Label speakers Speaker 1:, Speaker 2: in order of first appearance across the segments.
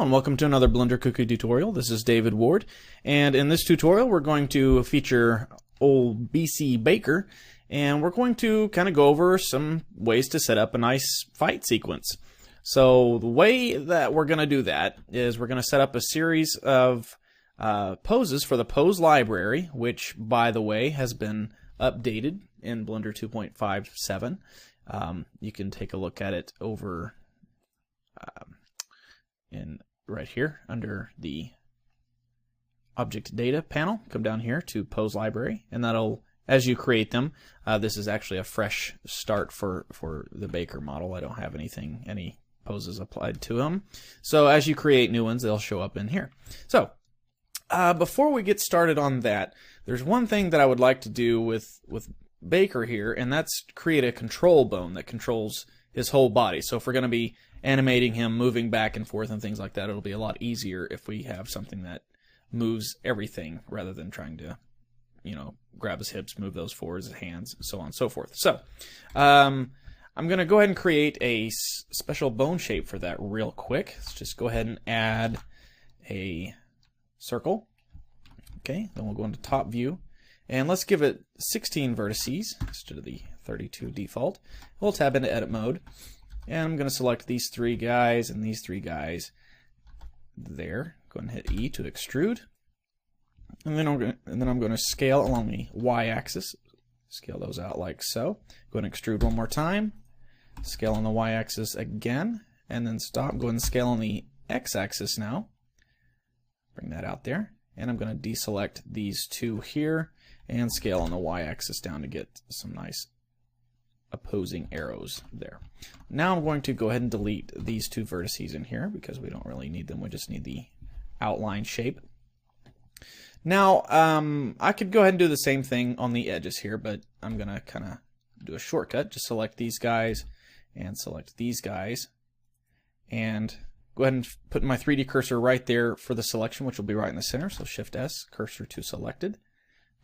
Speaker 1: and welcome to another Blender Cookie tutorial. This is David Ward, and in this tutorial we're going to feature old BC Baker, and we're going to kind of go over some ways to set up a nice fight sequence. So the way that we're going to do that is we're going to set up a series of poses for the pose library, which, by the way, has been updated in Blender 2.57. You can take a look at it over in right here under the object data panel. Come down here to pose library, and that'll, as you create them, this is actually a fresh start for the Baker model. I don't have any poses applied to them, so as you create new ones, they'll show up in here. So before we get started on that, there's one thing that I would like to do with Baker here, and that's create a control bone that controls his whole body. So if we're going to be animating him, moving back and forth and things like that, it'll be a lot easier if we have something that moves everything rather than trying to, grab his hips, move those forwards, his hands, so on and so forth. So I'm going to go ahead and create a special bone shape for that real quick. Let's just go ahead and add a circle. Okay, then we'll go into top view, and let's give it 16 vertices instead of the 32 default. We'll tab into edit mode, and I'm going to select these three guys and these three guys there. Go ahead and hit E to extrude, and then I'm going to scale along the y-axis. Scale those out like so. Go ahead and extrude one more time. Scale on the y-axis again, and then stop. Go ahead and scale on the x-axis now. Bring that out there, and I'm going to deselect these two here and scale on the y-axis down to get some nice opposing arrows there. Now I'm going to go ahead and delete these two vertices in here because we don't really need them. We just need the outline shape. Now I could go ahead and do the same thing on the edges here, but I'm going to kind of do a shortcut. Just select these guys and select these guys, and go ahead and put my 3D cursor right there for the selection, which will be right in the center. So Shift S, cursor to selected.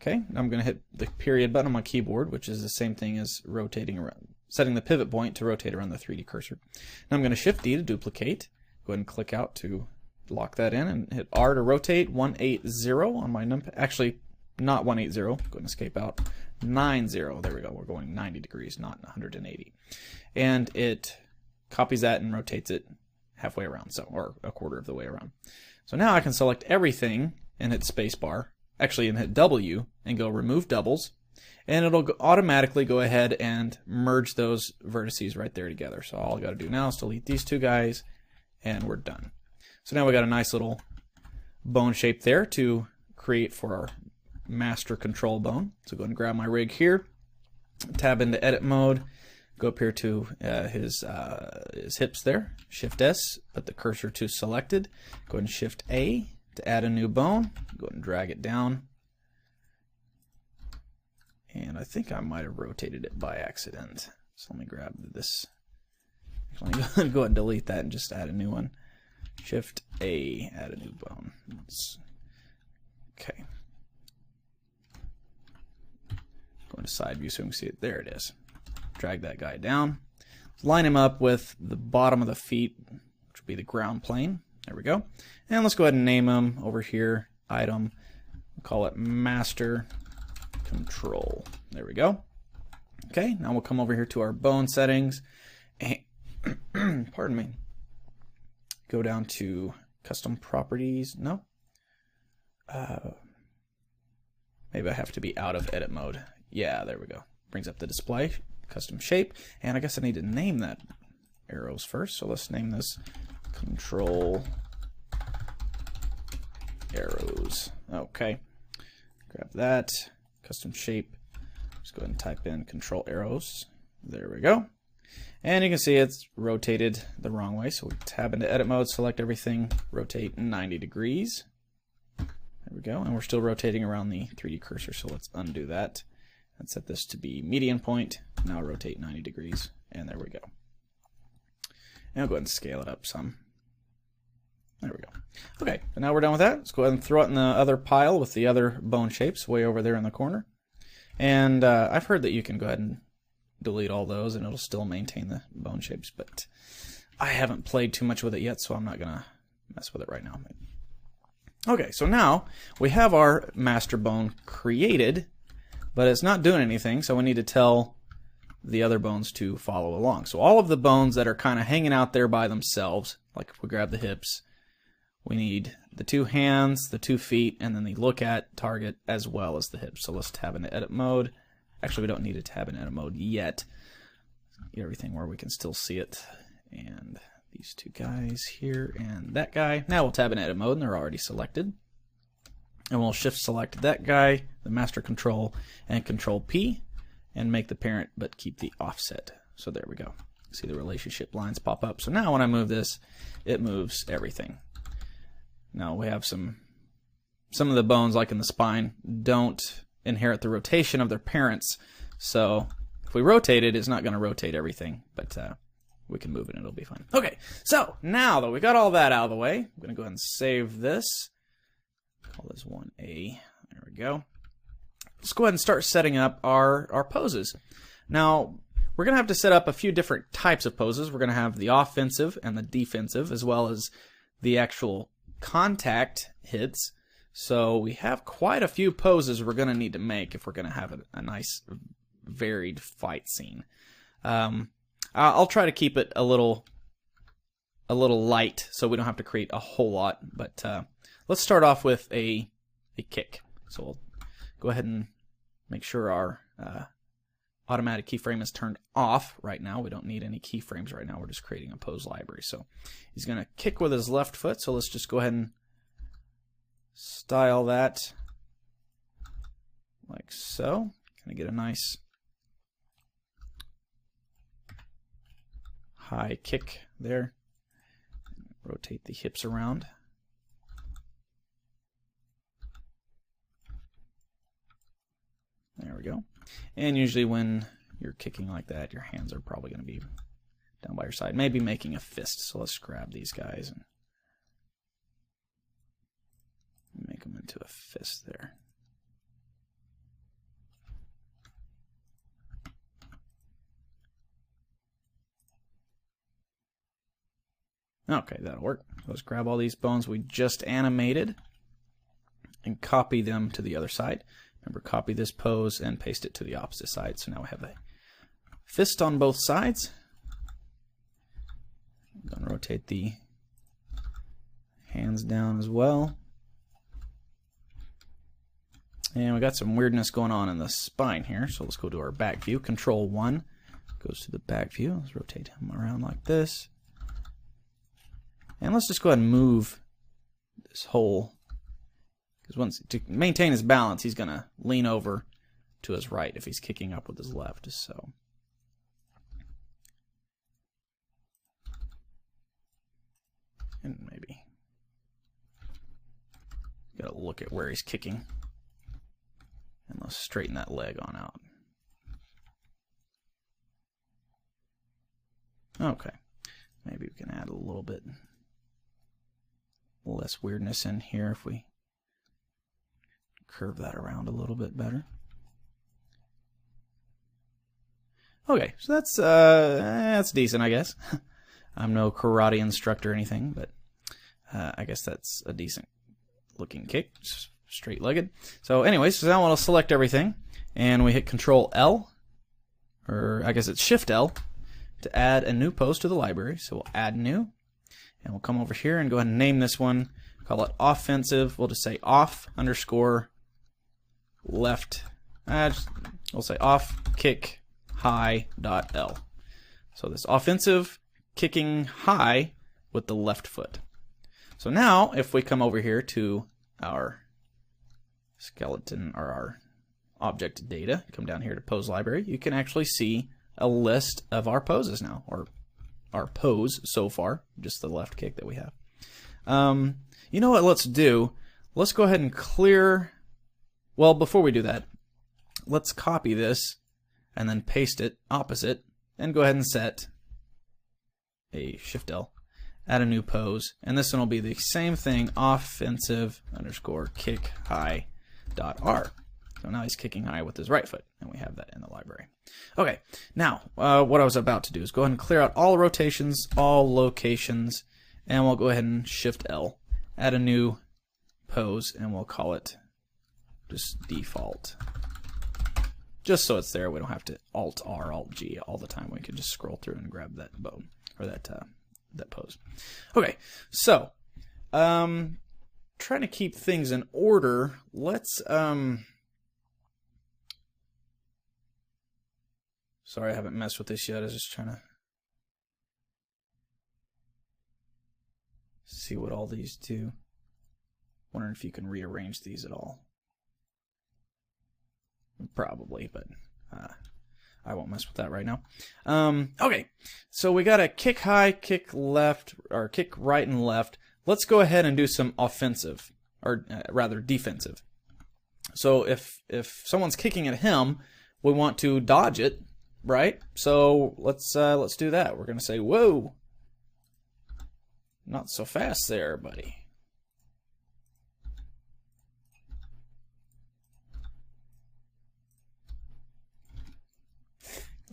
Speaker 1: Okay, now I'm going to hit the period button on my keyboard, which is the same thing as rotating around, setting the pivot point to rotate around the 3D cursor. Now I'm going to Shift D to duplicate. Go ahead and click out to lock that in, and hit R to rotate 180 on my numpad. Actually, not 180. Go ahead and escape out. 90. There we go. We're going 90 degrees, not 180. And it copies that and rotates it halfway around, or a quarter of the way around. So now I can select everything and hit spacebar. Actually, and hit W and go remove doubles, and it'll automatically go ahead and merge those vertices right there together. So all I got to do now is delete these two guys, and we're done. So now we got a nice little bone shape there to create for our master control bone. So go ahead and grab my rig here, tab into edit mode, go up here to his hips there, Shift S, put the cursor to selected, go ahead and Shift A to add a new bone. Go ahead and drag it down, and I think I might have rotated it by accident, so let me grab this. Actually, go ahead and delete that and just add a new one. Shift A, add a new bone. Okay, go into side view so we can see it. There it is. Drag that guy down, line him up with the bottom of the feet, which will be the ground plane. There we go. And let's go ahead and name him over here, item, we'll call it master control. There we go. Okay, now we'll come over here to our bone settings, and pardon me, go down to custom properties. No, maybe I have to be out of edit mode. Yeah, there we go. Brings up the display, custom shape, and I guess I need to name that arrows first. So let's name this control arrows. Okay, grab that custom shape. Just go ahead and type in control arrows. There we go. And you can see it's rotated the wrong way. So we tab into edit mode, select everything, rotate 90 degrees. There we go. And we're still rotating around the 3D cursor. So let's undo that and set this to be median point. Now rotate 90 degrees. And there we go. And I'll go ahead and scale it up some. There we go. Okay, so now we're done with that. Let's go ahead and throw it in the other pile with the other bone shapes way over there in the corner. And I've heard that you can go ahead and delete all those and it'll still maintain the bone shapes, but I haven't played too much with it yet, so I'm not going to mess with it right now. Okay, so now we have our master bone created, but it's not doing anything, so we need to tell the other bones to follow along. So all of the bones that are kind of hanging out there by themselves, like if we grab the hips, we need the 2 hands, the 2 feet, and then the look at target as well as the hips. So let's tab into edit mode. Actually, we don't need to tab in edit mode yet. Get everything where we can still see it. And these 2 guys here and that guy. Now we'll tab in edit mode, and they're already selected. And we'll shift select that guy, the master control, and control P, and make the parent, but keep the offset. So there we go. See the relationship lines pop up. So now when I move this, it moves everything. Now we have some of the bones, like in the spine, don't inherit the rotation of their parents. So if we rotate it, it's not going to rotate everything, but we can move it and it'll be fine. Okay, so now that we got all that out of the way, I'm going to go ahead and save this. Call this 1A. There we go. Let's go ahead and start setting up our poses. Now, we're going to have to set up a few different types of poses. We're going to have the offensive and the defensive, as well as the actual contact hits. So we have quite a few poses we're going to need to make if we're going to have a nice varied fight scene. I'll try to keep it a little light so we don't have to create a whole lot, but let's start off with a kick. So we'll go ahead and make sure our automatic keyframe is turned off right now. We don't need any keyframes right now. We're just creating a pose library. So he's going to kick with his left foot, so let's just go ahead and style that like so. Kind of get a nice high kick there. Rotate the hips around. There we go. And usually when you're kicking like that, your hands are probably going to be down by your side. Maybe making a fist. So let's grab these guys and make them into a fist there. Okay, that'll work. Let's grab all these bones we just animated and copy them to the other side. Remember, copy this pose and paste it to the opposite side. So now we have a fist on both sides. I'm going to rotate the hands down as well. And we got some weirdness going on in the spine here. So let's go to our back view. Control 1 goes to the back view. Let's rotate him around like this. And let's just go ahead and move this whole, because to maintain his balance, he's going to lean over to his right if he's kicking up with his left. So and maybe got to look at where he's kicking, and let's straighten that leg on out. Okay, maybe we can add a little bit less weirdness in here if we curve that around a little bit better. Okay, so that's decent, I guess. I'm no karate instructor or anything, but I guess that's a decent looking kick, straight-legged. So anyways, so now we'll select everything, and we hit Control L, or I guess it's Shift L, to add a new pose to the library. So we'll add new. And we'll come over here and go ahead and name this one. Call it offensive. We'll just say off _ left. We'll say off kick high .l. So this offensive kicking high with the left foot. So now if we come over here to our skeleton or our object data, come down here to pose library, you can actually see a list of our poses now, or our pose so far, just the left kick that we have. You know what, let's do? Let's go ahead and clear, well, before we do that, let's copy this and then paste it opposite, and go ahead and set a Shift L, add a new pose, and this one will be the same thing, offensive _ kick high .r. So now he's kicking high with his right foot, and we have that in the library. Okay, now what I was about to do is go ahead and clear out all rotations, all locations, And we'll go ahead and Shift L, add a new pose, and we'll call it just default. Just so it's there, we don't have to Alt R, Alt G all the time. We can just scroll through and grab that bone or that pose. Okay, so trying to keep things in order. Let's sorry, I haven't messed with this yet. I was just trying to see what all these do. Wondering if you can rearrange these at all. Probably, but I won't mess with that right now. Okay, so we got a kick high, kick left, or kick right and left. Let's go ahead and do some offensive, or rather defensive. So if someone's kicking at him, we want to dodge it, right? So let's do that. We're gonna say, whoa, not so fast there, buddy.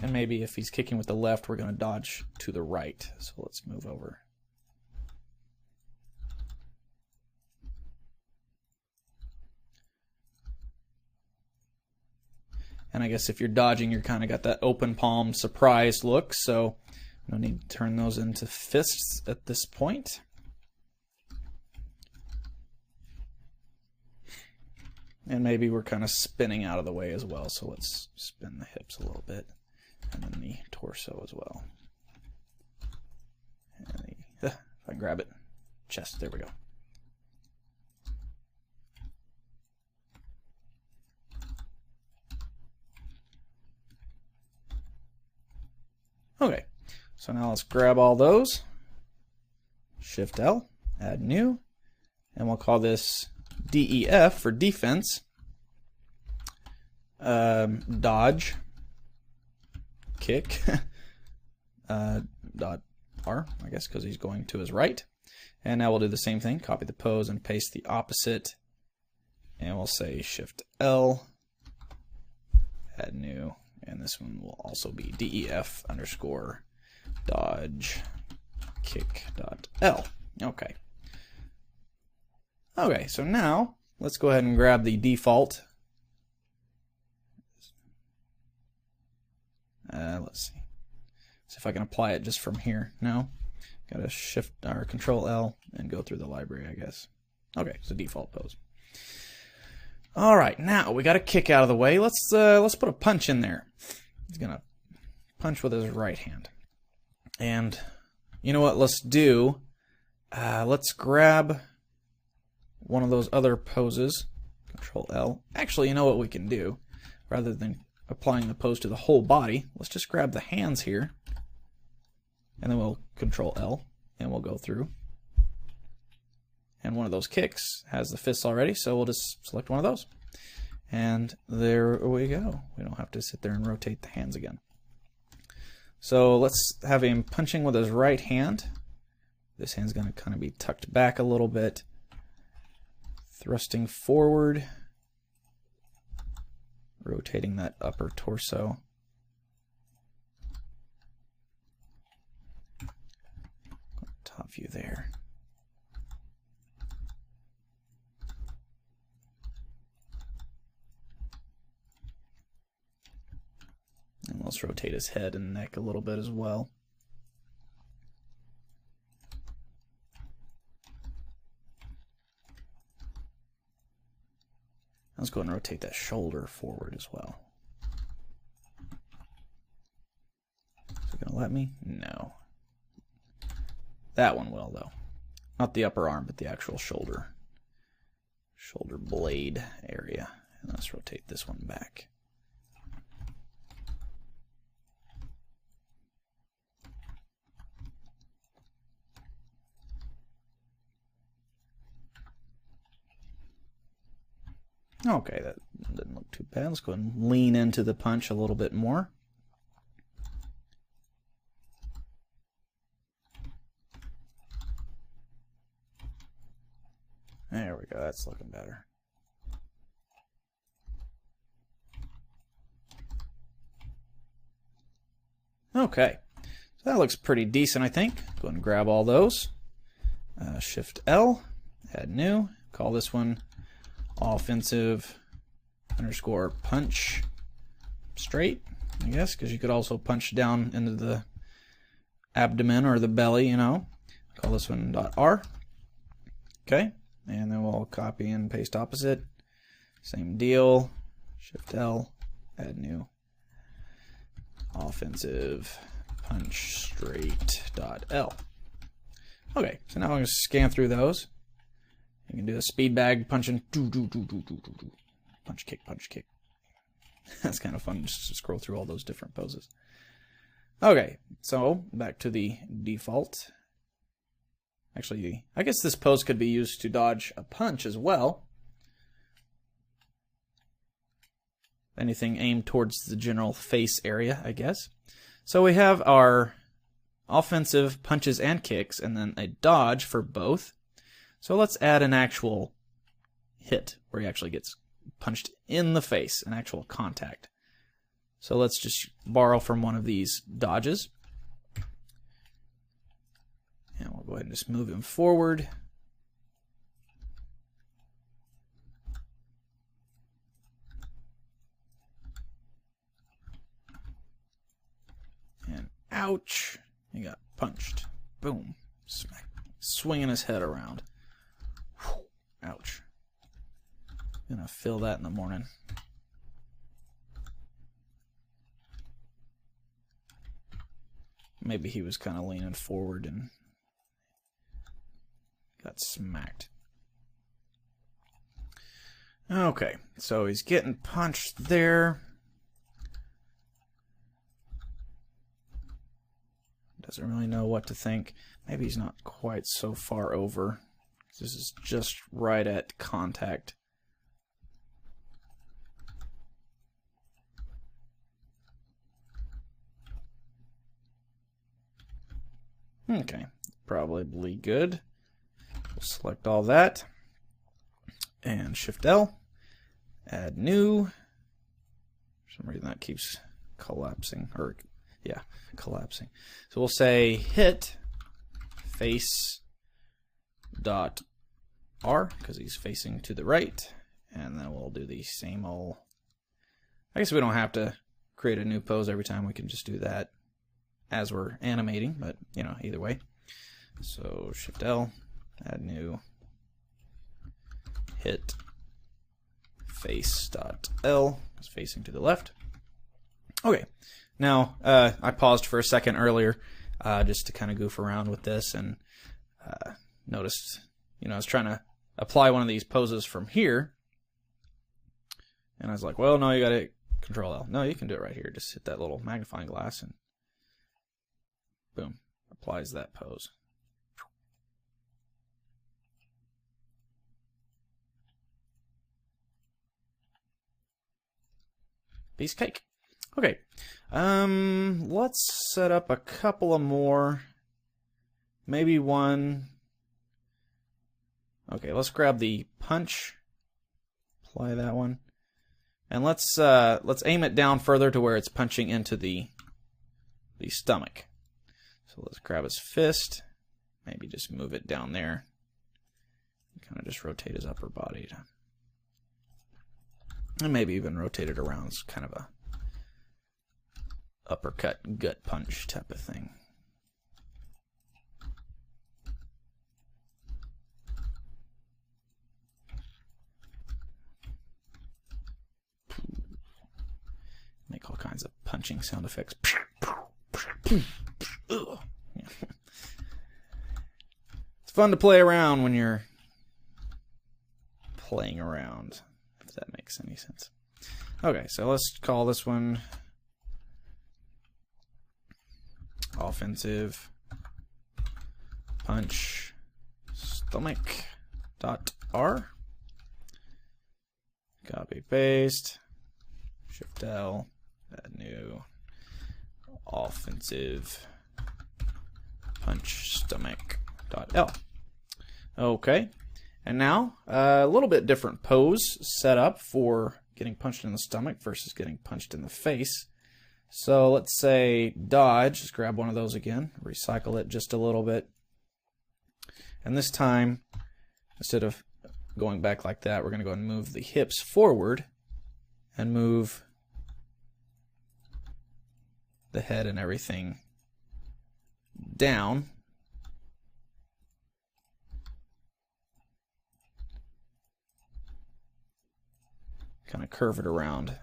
Speaker 1: And maybe if he's kicking with the left, we're going to dodge to the right. So let's move over. And I guess if you're dodging, you're kind of got that open palm surprise look. So no need to turn those into fists at this point. And maybe we're kind of spinning out of the way as well. So let's spin the hips a little bit. And then the torso as well. And if I grab it, chest, there we go. Okay, so now let's grab all those. Shift L, add new, and we'll call this DEF for defense. Dodge. Kick dot R, I guess, because he's going to his right. And now we'll do the same thing. Copy the pose and paste the opposite. And we'll say Shift L, add new, and this one will also be DEF underscore dodge kick dot L. Okay. Okay, so now let's go ahead and grab the default. Let's see. See if I can apply it just from here. No, gotta Shift or Control L and go through the library, I guess. Okay, it's a default pose. All right, now we got a kick out of the way. Let's put a punch in there. He's gonna punch with his right hand. And you know what? Let's do. Let's grab one of those other poses. Control L. Actually, you know what we can do? Rather than applying the pose to the whole body, let's just grab the hands here, and then we'll Control L, and we'll go through. And one of those kicks has the fists already, so we'll just select one of those. And there we go. We don't have to sit there and rotate the hands again. So let's have him punching with his right hand. This hand's going to kind of be tucked back a little bit, thrusting forward, rotating that upper torso. Top view there. And let's rotate his head and neck a little bit as well. Let's go ahead and rotate that shoulder forward as well. Is it going to let me? No. That one will, though. Not the upper arm, but the actual shoulder. Shoulder blade area. And let's rotate this one back. Okay, that didn't look too bad. Let's go ahead and lean into the punch a little bit more. There we go, that's looking better. Okay, so that looks pretty decent, I think. Go ahead and grab all those. Shift L, add new, call this one offensive underscore punch straight, I guess, because you could also punch down into the abdomen or the belly, you know. Call this one .r. Okay, and then we'll copy and paste opposite. Same deal. Shift L, add new, offensive punch straight .l. Okay, so now I'm going to scan through those. You can do the speed bag punching, punch kick, punch kick. That's kind of fun just to scroll through all those different poses. Okay, so back to the default. Actually, I guess this pose could be used to dodge a punch as well. Anything aimed towards the general face area, I guess. So we have our offensive punches and kicks, and then a dodge for both. So let's add an actual hit where he actually gets punched in the face, an actual contact. So let's just borrow from one of these dodges. And we'll go ahead and just move him forward. And ouch, he got punched. Boom, smack, swinging his head around. Whew. Ouch. Gonna feel that in the morning. Maybe he was kind of leaning forward and got smacked. Okay, so he's getting punched there. Doesn't really know what to think. Maybe he's not quite so far over. This is just right at contact. Okay, probably good. We'll select all that and Shift L, add new. For some reason that keeps collapsing, or yeah, collapsing. So we'll say hit face dot R because he's facing to the right, and then we'll do the same old. I guess we don't have to create a new pose every time. We can just do that as we're animating, but you know, either way. So Shift L, add new, hit face dot L, it's facing to the left. Okay, now I paused for a second earlier just to kind of goof around with this, and noticed, you know, I was trying to apply one of these poses from here, and I was like, well, no, you got to Control L. No, you can do it right here. Just hit that little magnifying glass and boom, applies that pose. Piece of cake. Okay, let's set up a couple of more. Maybe one. Okay, let's grab the punch. Apply that one, and let's aim it down further to where it's punching into the stomach. So let's grab his fist. Maybe just move it down there. Kind of just rotate his upper body. And maybe even rotate it around. It's kind of a uppercut gut punch type of thing. Make all kinds of punching sound effects. It's fun to play around when you're playing around, if that makes any sense. Okay, so let's call this one offensive punch stomach dot R. Copy paste. Shift L. Add new. Offensive punch stomach dot L. Okay, and now a little bit different pose set up for getting punched in the stomach versus getting punched in the face. So let's say dodge, just grab one of those again, recycle it just a little bit, And this time, instead of going back like that, we're going to go and move the hips forward and move the head and everything down. Kind of curve it around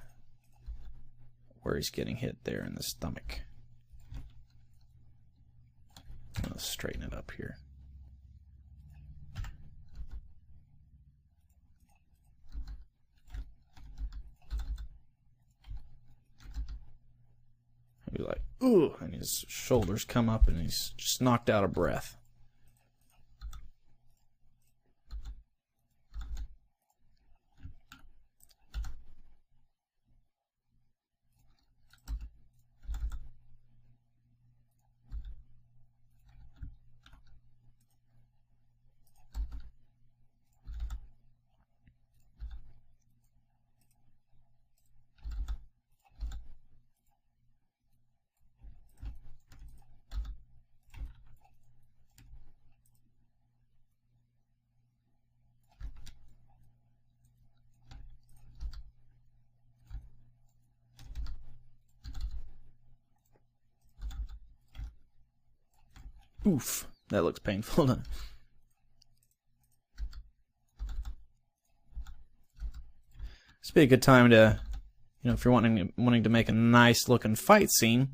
Speaker 1: where he's getting hit there in the stomach. Let's straighten it up here. He'll be like, ooh, and his shoulders come up and he's just knocked out of breath. Oof, that looks painful. This would be a good time to, if you're wanting to make a nice looking fight scene,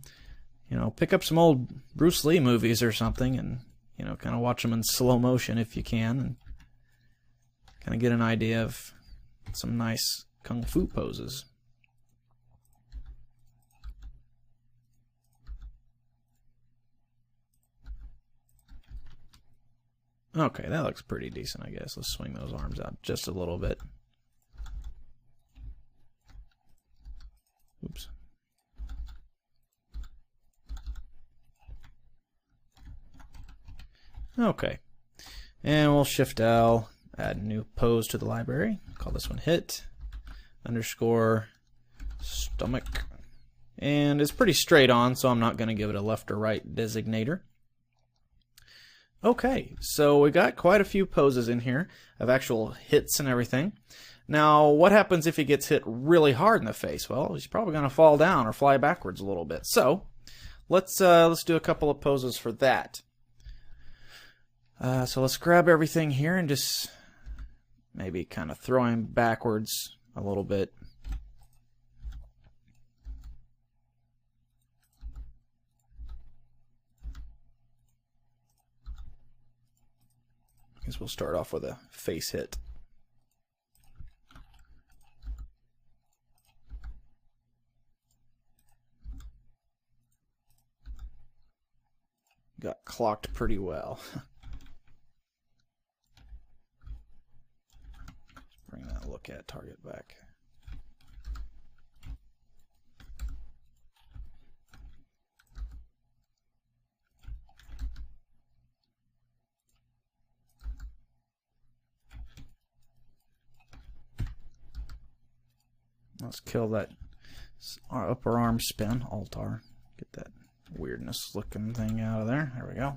Speaker 1: pick up some old Bruce Lee movies or something and, kind of watch them in slow motion if you can, and kind of get an idea of some nice kung fu poses. Okay, that looks pretty decent, I guess. Let's swing those arms out just a little bit. Oops. Okay. And we'll Shift L, add a new pose to the library. Call this one hit underscore stomach. And it's pretty straight on, so I'm not going to give it a left or right designator. Okay, so we got quite a few poses in here of actual hits and everything. Now, what happens if he gets hit really hard in the face? Well, he's probably going to fall down or fly backwards a little bit. So, let's do a couple of poses for that. So let's grab everything here and just maybe kind of throw him backwards a little bit. I guess we'll start off with a face hit. Got clocked pretty well. Let's bring that look at target back. Let's kill that upper arm spin, Alt-R. Get that weirdness looking thing out of there. There we go.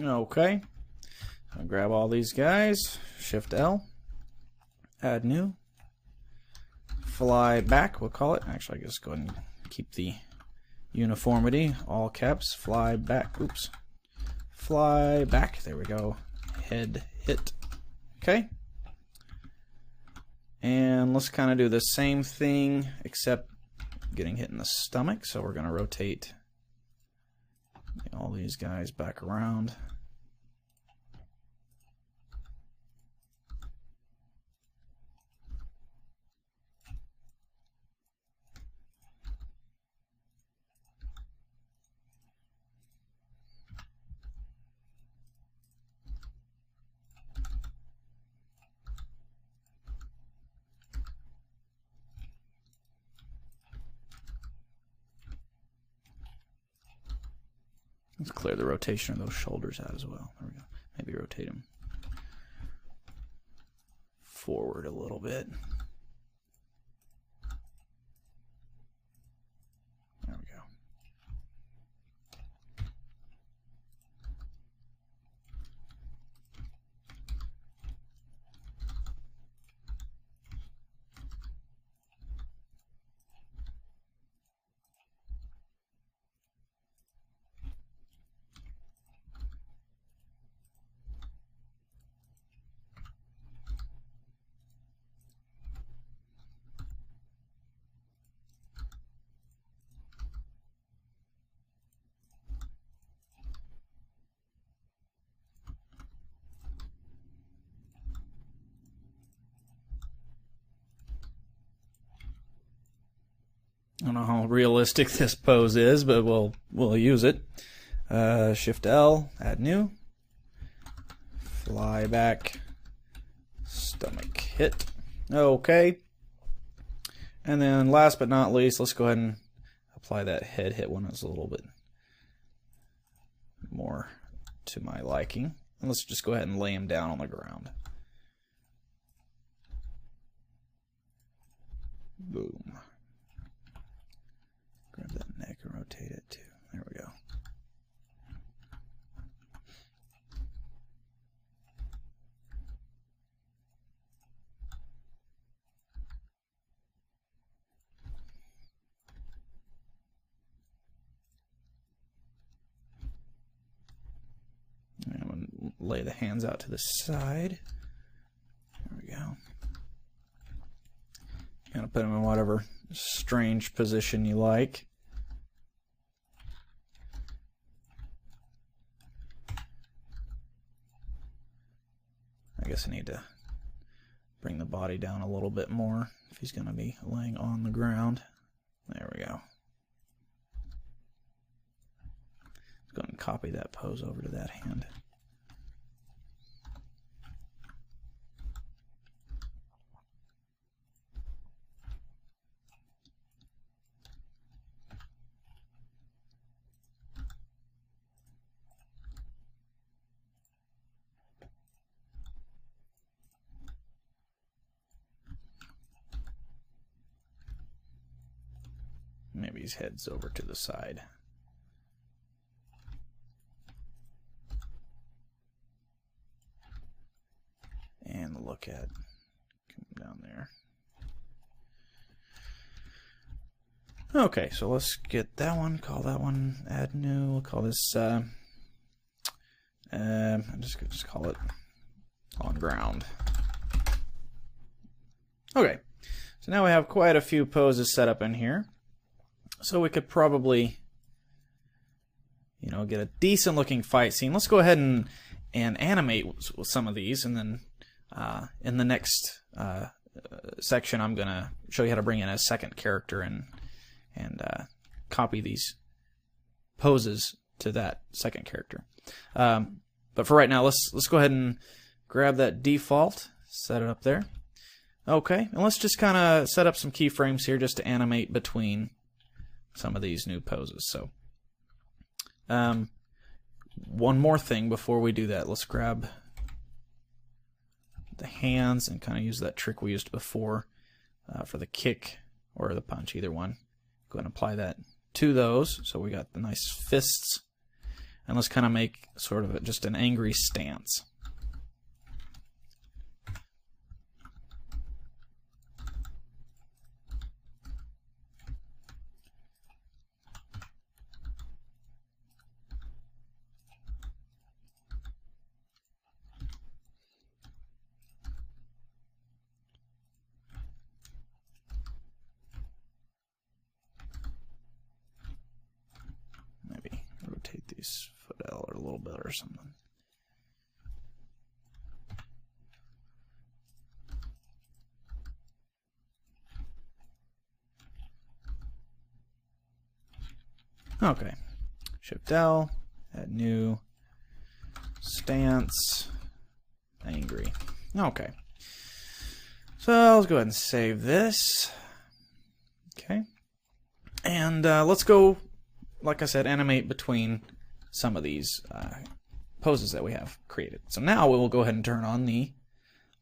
Speaker 1: Okay, I'll grab all these guys, Shift L, add new, fly back, we'll call it. Actually, I guess go ahead and keep the uniformity, all caps, fly back, oops, fly back, there we go, head hit, okay. And let's kind of do the same thing, except getting hit in the stomach, so we're going to rotate all these guys back around. Let's clear the rotation of those shoulders out as well. There we go. Maybe rotate them forward a little bit. There we go. I don't know how realistic this pose is, but we'll use it. Shift L, add new, fly back, stomach hit. Okay. And then last but not least, let's go ahead and apply that head hit one that's a little bit more to my liking. And let's just go ahead and lay him down on the ground. Boom. Grab that neck and rotate it too. There we go. And I'm going to lay the hands out to the side. There we go. Kind of put them in whatever strange position you like. I guess I need to bring the body down a little bit more if he's going to be laying on the ground. There we go. Let's go ahead and copy that pose over to that hand. Maybe his head's over to the side. And look at, come down there. Okay, so let's get that one, call that one, add new, we'll call this, just call it on ground. Okay, so now we have quite a few poses set up in here. So we could probably, you know, get a decent looking fight scene. Let's go ahead and animate with some of these, and then in the next section I'm going to show you how to bring in a second character and copy these poses to that second character. But for right now, let's go ahead and grab that default, set it up there. Okay, and let's just kind of set up some keyframes here just to animate between some of these new poses. So one more thing before we do that, let's grab the hands and kind of use that trick we used before for the kick or the punch, either one. Go ahead and apply that to those, so we got the nice fists, and let's kind of make sort of just an angry stance. Maybe rotate these foot out a little bit or something. Okay, Shift L, add new, stance, angry. Okay, so let's go ahead and save this. Okay, and let's go, like I said, animate between some of these poses that we have created. So now we will go ahead and turn on the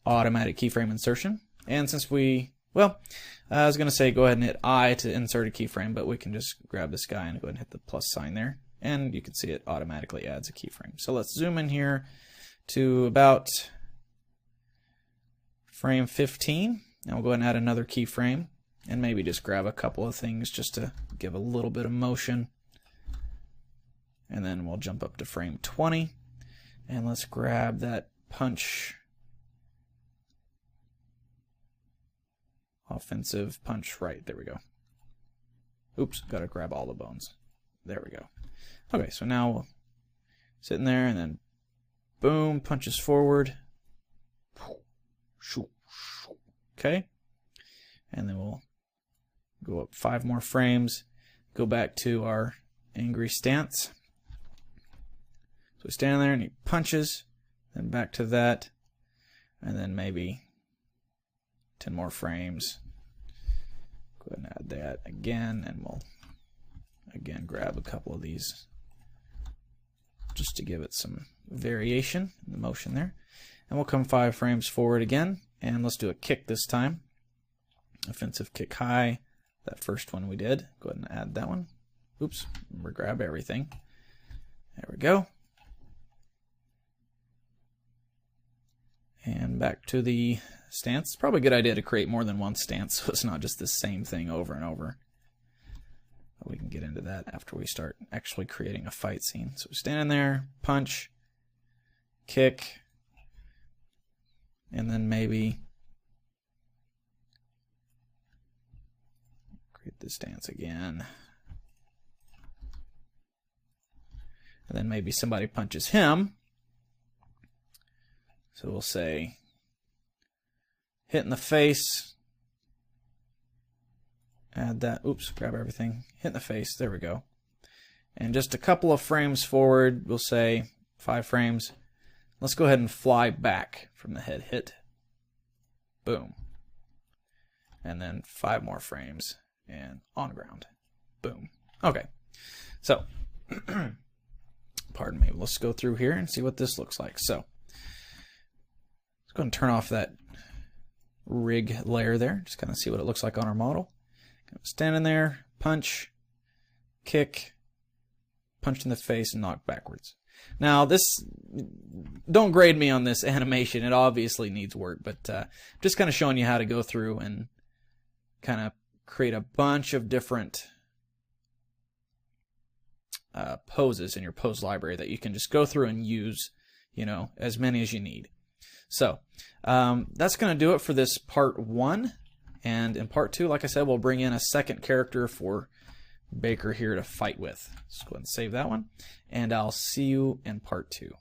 Speaker 1: automatic keyframe insertion. And since I was going to say go ahead and hit I to insert a keyframe, but we can just grab this guy and go ahead and hit the plus sign there. And you can see it automatically adds a keyframe. So let's zoom in here to about frame 15. Now we'll go ahead and add another keyframe and maybe just grab a couple of things just to give a little bit of motion. And then we'll jump up to frame 20. And let's grab that punch, offensive punch right. There we go. Oops, got to grab all the bones. There we go. Okay, so now we'll sit in there and then boom, punches forward. Okay. And then we'll go up 5 more frames, go back to our angry stance. So we stand there and he punches, then back to that, and then maybe 10 more frames. Go ahead and add that again, and we'll again grab a couple of these just to give it some variation in the motion there. And we'll come 5 frames forward again, and let's do a kick this time. Offensive kick high, that first one we did. Go ahead and add that one. Oops, remember grab everything. There we go. And back to the stance. It's probably a good idea to create more than one stance so it's not just the same thing over and over. But we can get into that after we start actually creating a fight scene. So stand in there, punch, kick, and then maybe create the stance again. And then maybe somebody punches him. So we'll say hit in the face, add that, oops, grab everything, hit in the face, there we go. And just a couple of frames forward, we'll say 5 frames. Let's go ahead and fly back from the head hit. Boom. And then 5 more frames and on ground. Boom. Okay. So, pardon me, let's go through here and see what this looks like. So, let's go ahead and turn off that rig layer there. Just kind of see what it looks like on our model. Stand in there, punch, kick, punch in the face, and knock backwards. Now, this, don't grade me on this animation. It obviously needs work, but just kind of showing you how to go through and kind of create a bunch of different poses in your pose library that you can just go through and use, as many as you need. So that's going to do it for this part 1. And in part 2, like I said, we'll bring in a second character for Baker here to fight with. Let's go ahead and save that one. And I'll see you in part 2.